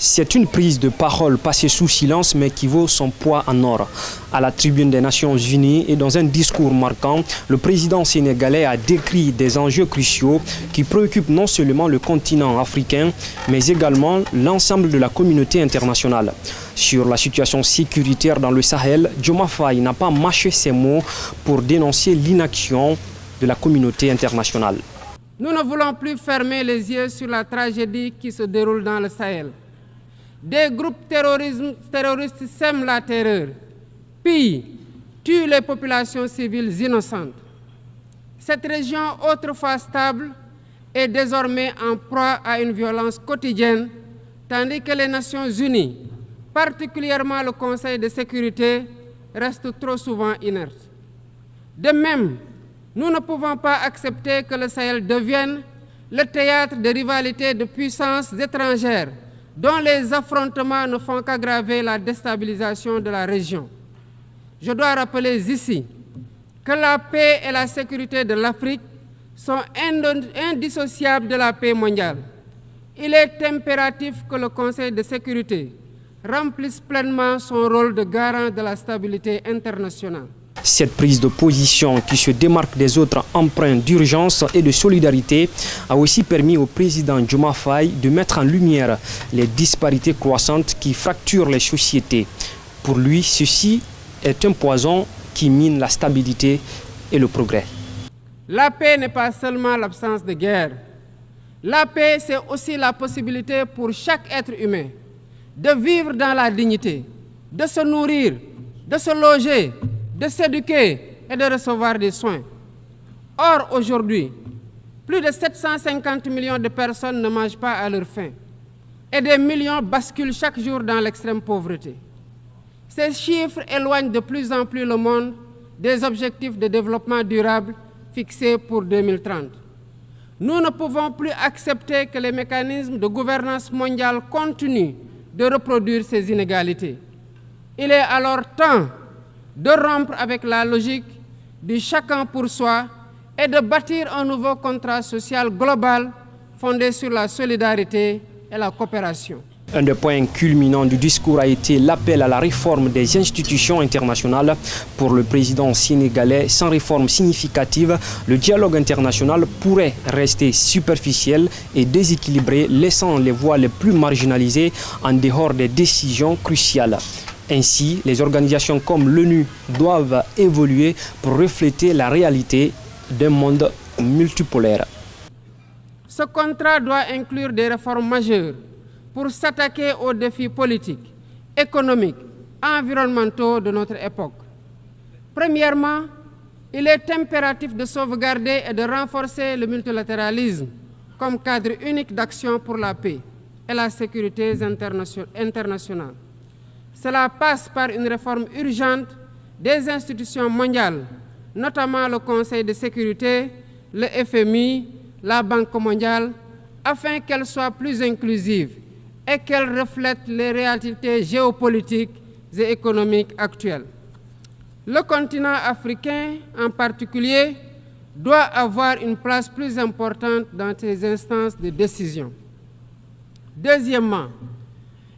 C'est une prise de parole passée sous silence mais qui vaut son poids en or. À la tribune des Nations Unies et dans un discours marquant, le président sénégalais a décrit des enjeux cruciaux qui préoccupent non seulement le continent africain mais également l'ensemble de la communauté internationale. Sur la situation sécuritaire dans le Sahel, Diomaye Faye n'a pas mâché ses mots pour dénoncer l'inaction de la communauté internationale. Nous ne voulons plus fermer les yeux sur la tragédie qui se déroule dans le Sahel. Des groupes terroristes sèment la terreur, pillent, tuent les populations civiles innocentes. Cette région, autrefois stable, est désormais en proie à une violence quotidienne, tandis que les Nations Unies, particulièrement le Conseil de sécurité, restent trop souvent inertes. De même, nous ne pouvons pas accepter que le Sahel devienne le théâtre de rivalités de puissances étrangères dont les affrontements ne font qu'aggraver la déstabilisation de la région. Je dois rappeler ici que la paix et la sécurité de l'Afrique sont indissociables de la paix mondiale. Il est impératif que le Conseil de sécurité remplisse pleinement son rôle de garant de la stabilité internationale. Cette prise de position qui se démarque des autres empreintes d'urgence et de solidarité a aussi permis au président Diomaye Faye de mettre en lumière les disparités croissantes qui fracturent les sociétés. Pour lui, ceci est un poison qui mine la stabilité et le progrès. La paix n'est pas seulement l'absence de guerre. La paix, c'est aussi la possibilité pour chaque être humain de vivre dans la dignité, de se nourrir, de se loger, de s'éduquer et de recevoir des soins. Or, aujourd'hui, plus de 750 millions de personnes ne mangent pas à leur faim et des millions basculent chaque jour dans l'extrême pauvreté. Ces chiffres éloignent de plus en plus le monde des objectifs de développement durable fixés pour 2030. Nous ne pouvons plus accepter que les mécanismes de gouvernance mondiale continuent de reproduire ces inégalités. Il est alors temps de rompre avec la logique du chacun pour soi et de bâtir un nouveau contrat social global fondé sur la solidarité et la coopération. Un des points culminants du discours a été l'appel à la réforme des institutions internationales. Pour le président sénégalais, sans réforme significative, le dialogue international pourrait rester superficiel et déséquilibré, laissant les voix les plus marginalisées en dehors des décisions cruciales. Ainsi, les organisations comme l'ONU doivent évoluer pour refléter la réalité d'un monde multipolaire. Ce contrat doit inclure des réformes majeures pour s'attaquer aux défis politiques, économiques, environnementaux de notre époque. Premièrement, il est impératif de sauvegarder et de renforcer le multilatéralisme comme cadre unique d'action pour la paix et la sécurité internationale. Cela passe par une réforme urgente des institutions mondiales, notamment le Conseil de sécurité, le FMI, la Banque mondiale, afin qu'elles soient plus inclusives et qu'elles reflètent les réalités géopolitiques et économiques actuelles. Le continent africain, en particulier, doit avoir une place plus importante dans ces instances de décision. Deuxièmement,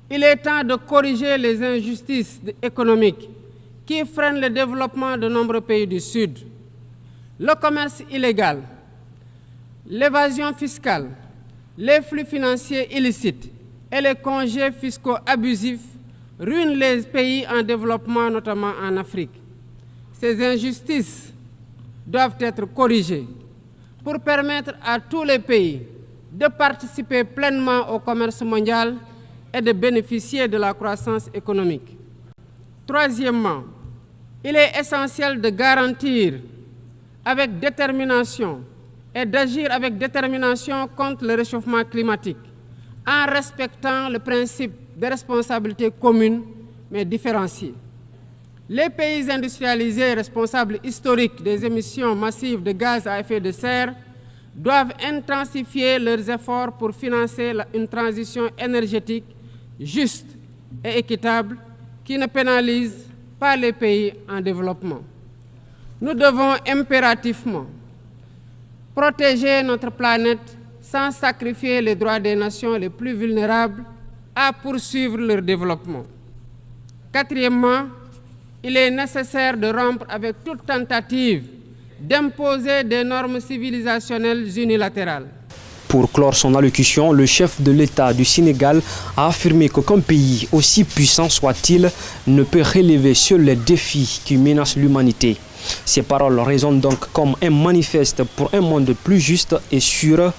il est temps de corriger les injustices économiques qui freinent le développement de nombreux pays du Sud. Le commerce illégal, l'évasion fiscale, les flux financiers illicites et les congés fiscaux abusifs ruinent les pays en développement, notamment en Afrique. Ces injustices doivent être corrigées pour permettre à tous les pays de participer pleinement au commerce mondial et de bénéficier de la croissance économique. Troisièmement, il est essentiel de garantir avec détermination et d'agir avec détermination contre le réchauffement climatique en respectant le principe de responsabilité commune mais différenciée. Les pays industrialisés responsables historiques des émissions massives de gaz à effet de serre doivent intensifier leurs efforts pour financer une transition énergétique juste et équitable qui ne pénalise pas les pays en développement. Nous devons impérativement protéger notre planète sans sacrifier les droits des nations les plus vulnérables à poursuivre leur développement. Quatrièmement, il est nécessaire de rompre avec toute tentative d'imposer des normes civilisationnelles unilatérales. Pour clore son allocution, le chef de l'État du Sénégal a affirmé qu'aucun pays, aussi puissant soit-il, ne peut relever seul les défis qui menacent l'humanité. Ces paroles résonnent donc comme un manifeste pour un monde plus juste et sûr,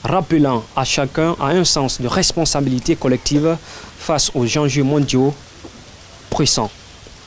rappelant à chacun un sens de responsabilité collective face aux enjeux mondiaux pressants.